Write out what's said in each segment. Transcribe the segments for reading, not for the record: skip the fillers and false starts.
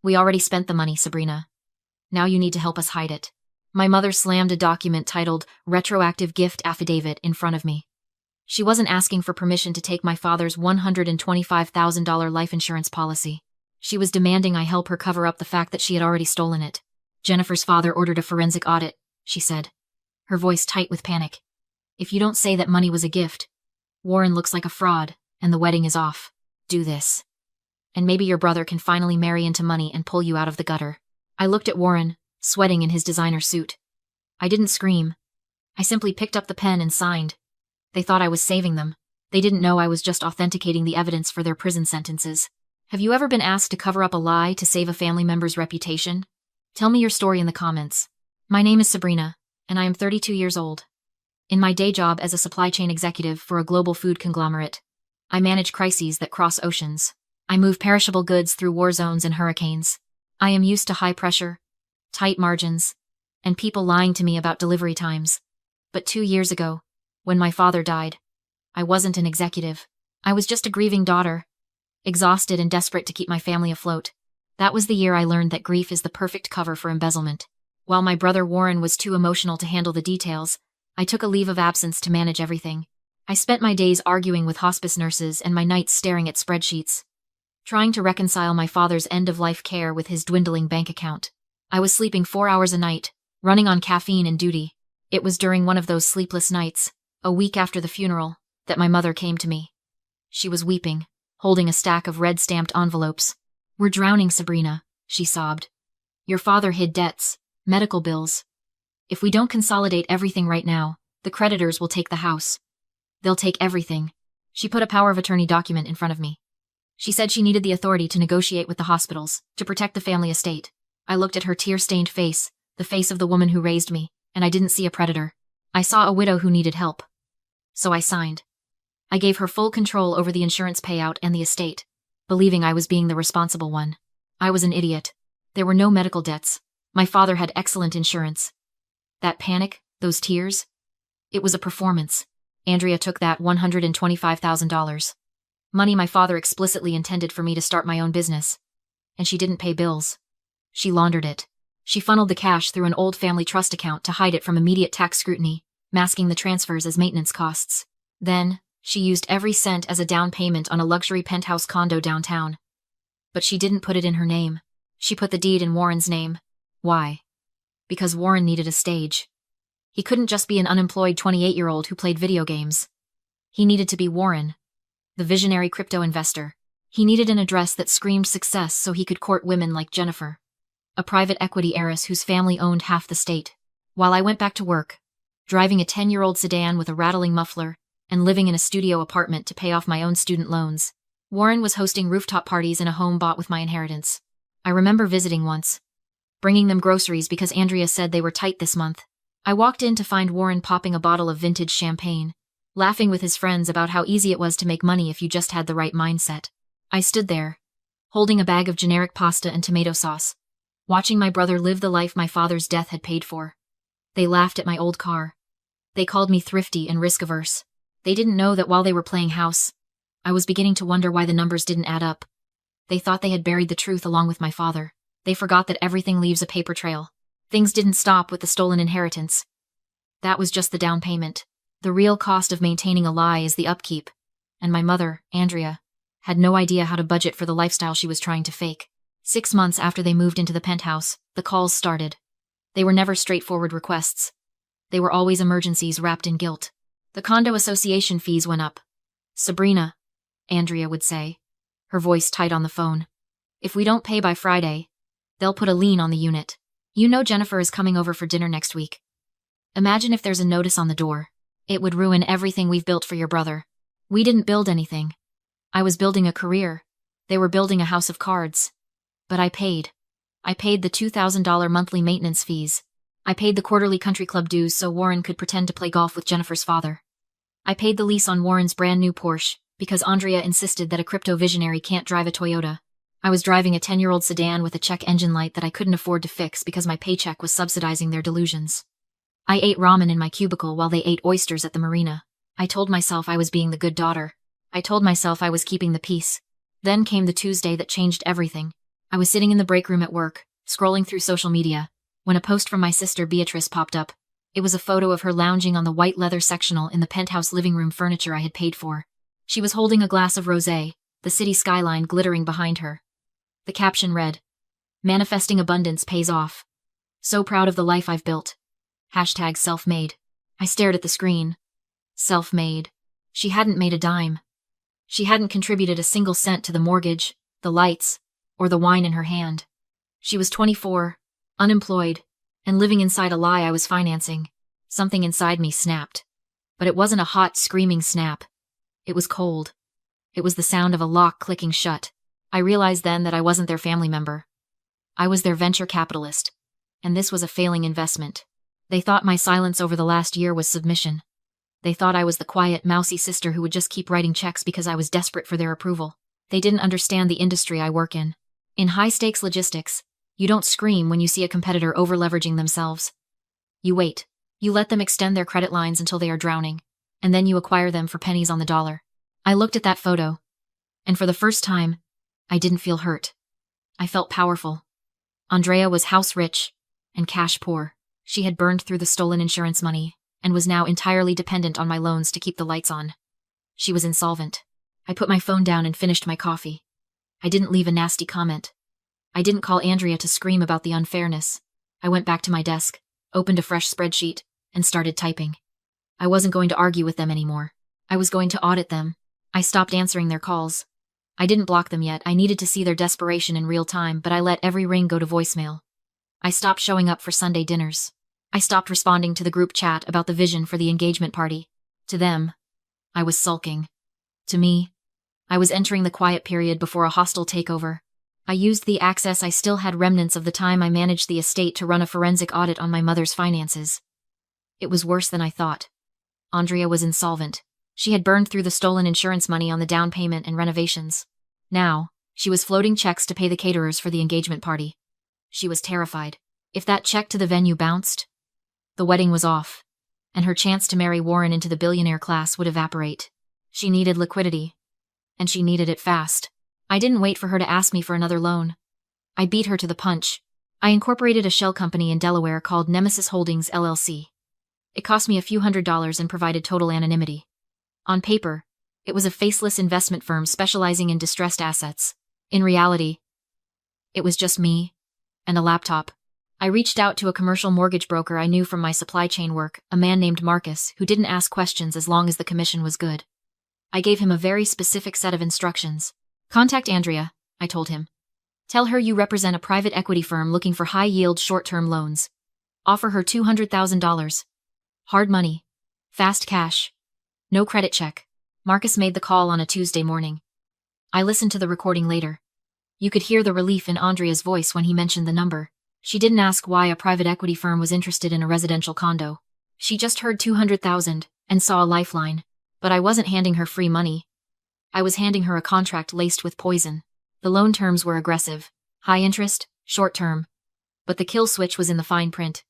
We already spent the money, Sabrina. Now you need to help us hide it. My mother slammed a document titled Retroactive Gift Affidavit in front of me. She wasn't asking for permission to take my father's $125,000 life insurance policy. She was demanding I help her cover up the fact that she had already stolen it. Jennifer's father ordered a forensic audit, she said, her voice tight with panic. If you don't say that money was a gift, Warren looks like a fraud, and the wedding is off. Do this. And maybe your brother can finally marry into money and pull you out of the gutter. I looked at Warren, sweating in his designer suit. I didn't scream. I simply picked up the pen and signed. They thought I was saving them. They didn't know I was just authenticating the evidence for their prison sentences. Have you ever been asked to cover up a lie to save a family member's reputation? Tell me your story in the comments. My name is Sabrina, and I am 32 years old. In my day job as a supply chain executive for a global food conglomerate, I manage crises that cross oceans. I move perishable goods through war zones and hurricanes. I am used to high pressure, tight margins, and people lying to me about delivery times. But 2 years ago, when my father died, I wasn't an executive. I was just a grieving daughter, exhausted and desperate to keep my family afloat. That was the year I learned that grief is the perfect cover for embezzlement. While my brother Warren was too emotional to handle the details, I took a leave of absence to manage everything. I spent my days arguing with hospice nurses and my nights staring at spreadsheets, trying to reconcile my father's end-of-life care with his dwindling bank account. I was sleeping 4 hours a night, running on caffeine and duty. It was during one of those sleepless nights, a week after the funeral, that my mother came to me. She was weeping, holding a stack of red-stamped envelopes. We're drowning, Sabrina, she sobbed. Your father hid debts, medical bills. If we don't consolidate everything right now, the creditors will take the house. They'll take everything. She put a power of attorney document in front of me. She said she needed the authority to negotiate with the hospitals, to protect the family estate. I looked at her tear-stained face, the face of the woman who raised me, and I didn't see a predator. I saw a widow who needed help. So I signed. I gave her full control over the insurance payout and the estate, believing I was being the responsible one. I was an idiot. There were no medical debts. My father had excellent insurance. That panic, those tears, it was a performance. Andrea took that $125,000. Money my father explicitly intended for me to start my own business. And she didn't pay bills. She laundered it. She funneled the cash through an old family trust account to hide it from immediate tax scrutiny, masking the transfers as maintenance costs. Then, she used every cent as a down payment on a luxury penthouse condo downtown. But she didn't put it in her name. She put the deed in Warren's name. Why? Because Warren needed a stage. He couldn't just be an unemployed 28-year-old who played video games. He needed to be Warren, the visionary crypto investor. He needed an address that screamed success so he could court women like Jennifer, a private equity heiress whose family owned half the state. While I went back to work, driving a 10-year-old sedan with a rattling muffler, and living in a studio apartment to pay off my own student loans, Warren was hosting rooftop parties in a home bought with my inheritance. I remember visiting once, bringing them groceries because Andrea said they were tight this month. I walked in to find Warren popping a bottle of vintage champagne, laughing with his friends about how easy it was to make money if you just had the right mindset. I stood there, holding a bag of generic pasta and tomato sauce, watching my brother live the life my father's death had paid for. They laughed at my old car. They called me thrifty and risk-averse. They didn't know that while they were playing house, I was beginning to wonder why the numbers didn't add up. They thought they had buried the truth along with my father. They forgot that everything leaves a paper trail. Things didn't stop with the stolen inheritance. That was just the down payment. The real cost of maintaining a lie is the upkeep. And my mother, Andrea, had no idea how to budget for the lifestyle she was trying to fake. 6 months after they moved into the penthouse, the calls started. They were never straightforward requests. They were always emergencies wrapped in guilt. The condo association fees went up. Sabrina, Andrea would say, her voice tight on the phone. If we don't pay by Friday, they'll put a lien on the unit. You know Jennifer is coming over for dinner next week. Imagine if there's a notice on the door. It would ruin everything we've built for your brother. We didn't build anything. I was building a career. They were building a house of cards. But I paid. I paid the $2,000 monthly maintenance fees. I paid the quarterly country club dues so Warren could pretend to play golf with Jennifer's father. I paid the lease on Warren's brand new Porsche because Andrea insisted that a crypto visionary can't drive a Toyota. I was driving a 10-year-old sedan with a check engine light that I couldn't afford to fix because my paycheck was subsidizing their delusions. I ate ramen in my cubicle while they ate oysters at the marina. I told myself I was being the good daughter. I told myself I was keeping the peace. Then came the Tuesday that changed everything. I was sitting in the break room at work, scrolling through social media, when a post from my sister Beatrice popped up. It was a photo of her lounging on the white leather sectional in the penthouse living room furniture I had paid for. She was holding a glass of rosé, the city skyline glittering behind her. The caption read, "Manifesting abundance pays off. So proud of the life I've built. Hashtag self-made." I stared at the screen. Self-made. She hadn't made a dime. She hadn't contributed a single cent to the mortgage, the lights, or the wine in her hand. She was 24, unemployed, and living inside a lie I was financing. Something inside me snapped. But it wasn't a hot, screaming snap. It was cold. It was the sound of a lock clicking shut. I realized then that I wasn't their family member. I was their venture capitalist. And this was a failing investment. They thought my silence over the last year was submission. They thought I was the quiet, mousy sister who would just keep writing checks because I was desperate for their approval. They didn't understand the industry I work in. In high-stakes logistics, you don't scream when you see a competitor over-leveraging themselves. You wait. You let them extend their credit lines until they are drowning, and then you acquire them for pennies on the dollar. I looked at that photo, and for the first time, I didn't feel hurt. I felt powerful. Andrea was house-rich and cash-poor. She had burned through the stolen insurance money and was now entirely dependent on my loans to keep the lights on. She was insolvent. I put my phone down and finished my coffee. I didn't leave a nasty comment. I didn't call Andrea to scream about the unfairness. I went back to my desk, opened a fresh spreadsheet, and started typing. I wasn't going to argue with them anymore. I was going to audit them. I stopped answering their calls. I didn't block them yet. I needed to see their desperation in real time, but I let every ring go to voicemail. I stopped showing up for Sunday dinners. I stopped responding to the group chat about the vision for the engagement party. To them, I was sulking. To me, I was entering the quiet period before a hostile takeover. I used the access I still had, remnants of the time I managed the estate, to run a forensic audit on my mother's finances. It was worse than I thought. Andrea was insolvent. She had burned through the stolen insurance money on the down payment and renovations. Now, she was floating checks to pay the caterers for the engagement party. She was terrified. If that check to the venue bounced, the wedding was off, and her chance to marry Warren into the billionaire class would evaporate. She needed liquidity, and she needed it fast. I didn't wait for her to ask me for another loan. I beat her to the punch. I incorporated a shell company in Delaware called Nemesis Holdings LLC. It cost me a few $100s and provided total anonymity. On paper, it was a faceless investment firm specializing in distressed assets. In reality, it was just me and a laptop. I reached out to a commercial mortgage broker I knew from my supply chain work, a man named Marcus, who didn't ask questions as long as the commission was good. I gave him a very specific set of instructions. Contact Andrea, I told him. Tell her you represent a private equity firm looking for high-yield short-term loans. Offer her $200,000. Hard money. Fast cash. No credit check. Marcus made the call on a Tuesday morning. I listened to the recording later. You could hear the relief in Andrea's voice when he mentioned the number. She didn't ask why a private equity firm was interested in a residential condo. She just heard 200,000 and saw a lifeline. But I wasn't handing her free money. I was handing her a contract laced with poison. The loan terms were aggressive. High interest, short term. But the kill switch was in the fine print.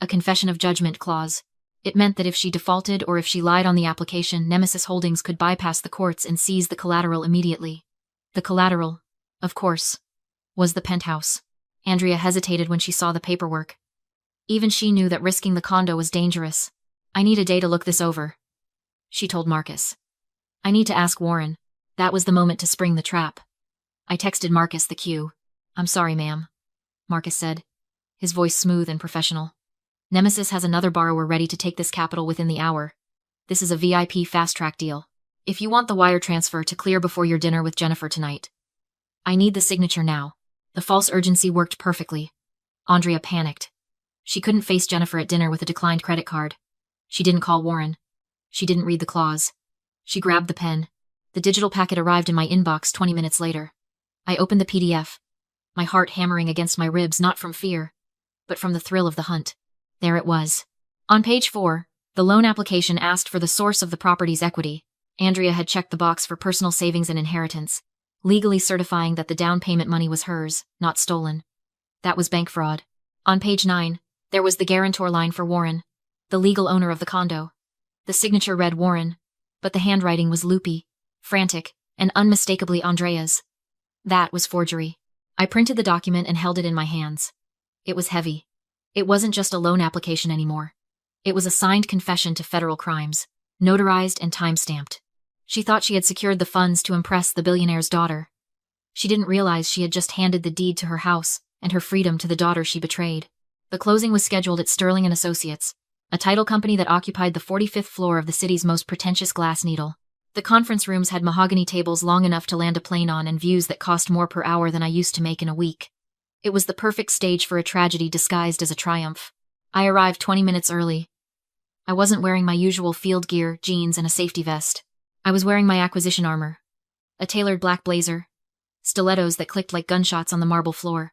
A confession of judgment clause. It meant that if she defaulted or if she lied on the application, Nemesis Holdings could bypass the courts and seize the collateral immediately. The collateral, of course, was the penthouse. Andrea hesitated when she saw the paperwork. Even she knew that risking the condo was dangerous. I need a day to look this over, she told Marcus. I need to ask Warren. That was the moment to spring the trap. I texted Marcus the cue. I'm sorry, ma'am, Marcus said, his voice smooth and professional. Nemesis has another borrower ready to take this capital within the hour. This is a VIP fast-track deal. If you want the wire transfer to clear before your dinner with Jennifer tonight, I need the signature now. The false urgency worked perfectly. Andrea panicked. She couldn't face Jennifer at dinner with a declined credit card. She didn't call Warren. She didn't read the clause. She grabbed the pen. The digital packet arrived in my inbox 20 minutes later. I opened the PDF, my heart hammering against my ribs, not from fear, but from the thrill of the hunt. There it was. On page 4, the loan application asked for the source of the property's equity. Andrea had checked the box for personal savings and inheritance, legally certifying that the down payment money was hers, not stolen. That was bank fraud. On page 9, there was the guarantor line for Warren, the legal owner of the condo. The signature read Warren, but the handwriting was loopy, frantic, and unmistakably Andrea's. That was forgery. I printed the document and held it in my hands. It was heavy. It wasn't just a loan application anymore. It was a signed confession to federal crimes, notarized and time-stamped. She thought she had secured the funds to impress the billionaire's daughter. She didn't realize she had just handed the deed to her house and her freedom to the daughter she betrayed. The closing was scheduled at Sterling & Associates, a title company that occupied the 45th floor of the city's most pretentious glass needle. The conference rooms had mahogany tables long enough to land a plane on and views that cost more per hour than I used to make in a week. It was the perfect stage for a tragedy disguised as a triumph. I arrived 20 minutes early. I wasn't wearing my usual field gear, jeans, and a safety vest. I was wearing my acquisition armor. A tailored black blazer, stilettos that clicked like gunshots on the marble floor,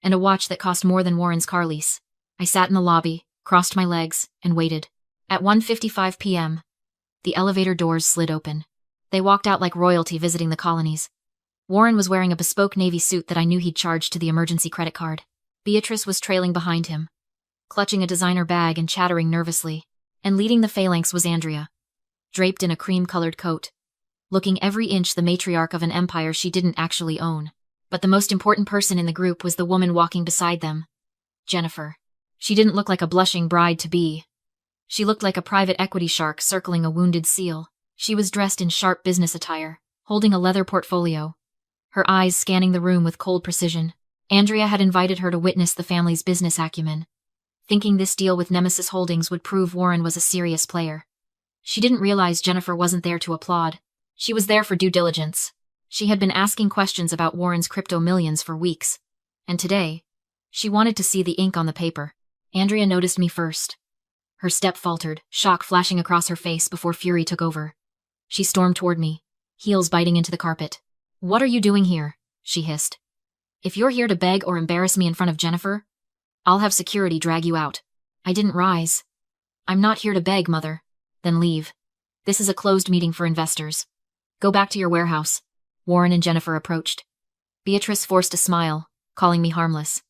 and a watch that cost more than Warren's car lease. I sat in the lobby, crossed my legs, and waited. At 1:55 p.m., the elevator doors slid open. They walked out like royalty visiting the colonies. Warren was wearing a bespoke navy suit that I knew he'd charged to the emergency credit card. Beatrice was trailing behind him, clutching a designer bag and chattering nervously. And leading the phalanx was Andrea, draped in a cream-colored coat, looking every inch the matriarch of an empire she didn't actually own. But the most important person in the group was the woman walking beside them, Jennifer. She didn't look like a blushing bride-to-be. She looked like a private equity shark circling a wounded seal. She was dressed in sharp business attire, holding a leather portfolio, her eyes scanning the room with cold precision. Andrea had invited her to witness the family's business acumen, thinking this deal with Nemesis Holdings would prove Warren was a serious player. She didn't realize Jennifer wasn't there to applaud. She was there for due diligence. She had been asking questions about Warren's crypto millions for weeks, and today, she wanted to see the ink on the paper. Andrea noticed me first. Her step faltered, shock flashing across her face before fury took over. She stormed toward me, heels biting into the carpet. "What are you doing here?" she hissed. "If you're here to beg or embarrass me in front of Jennifer, I'll have security drag you out." I didn't rise. "I'm not here to beg, Mother." "Then leave. This is a closed meeting for investors. Go back to your warehouse." Warren and Jennifer approached. Beatrice forced a smile, calling me harmless.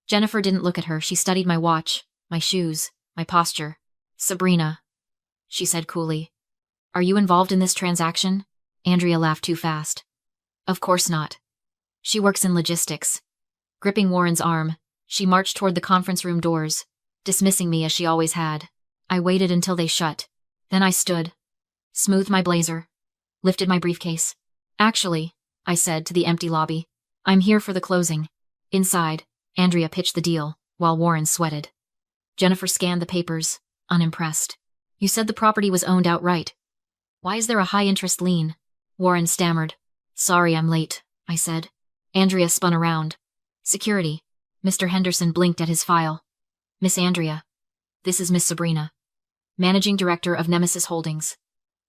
Jennifer didn't look at her. She studied my watch, my shoes, my posture. "Sabrina," she said coolly. "Are you involved in this transaction?" Andrea laughed too fast. "Of course not. She works in logistics." Gripping Warren's arm, she marched toward the conference room doors, dismissing me as she always had. I waited until they shut. Then I stood, smoothed my blazer, lifted my briefcase. "Actually," I said to the empty lobby, "I'm here for the closing." Inside, Andrea pitched the deal, while Warren sweated. Jennifer scanned the papers, unimpressed. "You said the property was owned outright. Why is there a high-interest lien?" Warren stammered. "Sorry I'm late," I said. Andrea spun around. "Security." Mr. Henderson blinked at his file. "Miss Andrea. This is Miss Sabrina, Managing Director of Nemesis Holdings,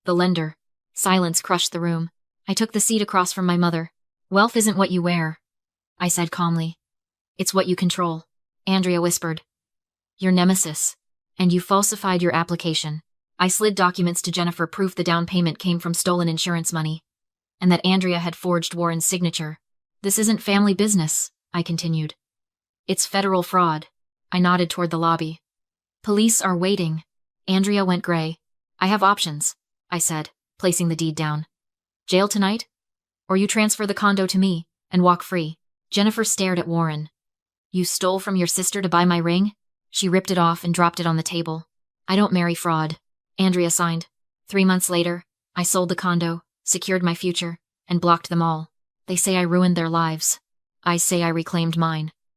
the lender." Silence crushed the room. I took the seat across from my mother. "Wealth isn't what you wear," I said calmly. "It's what you control." Andrea whispered. "You're Nemesis, and you falsified your application." I slid documents to Jennifer, proof the down payment came from stolen insurance money, and that Andrea had forged Warren's signature. "This isn't family business," I continued. "It's federal fraud." I nodded toward the lobby. "Police are waiting." Andrea went gray. "I have options," I said, placing the deed down. "Jail tonight? Or you transfer the condo to me and walk free." Jennifer stared at Warren. "You stole from your sister to buy my ring?" She ripped it off and dropped it on the table. "I don't marry fraud." Andrea signed. 3 months later, I sold the condo, secured my future, and blocked them all. They say I ruined their lives. I say I reclaimed mine.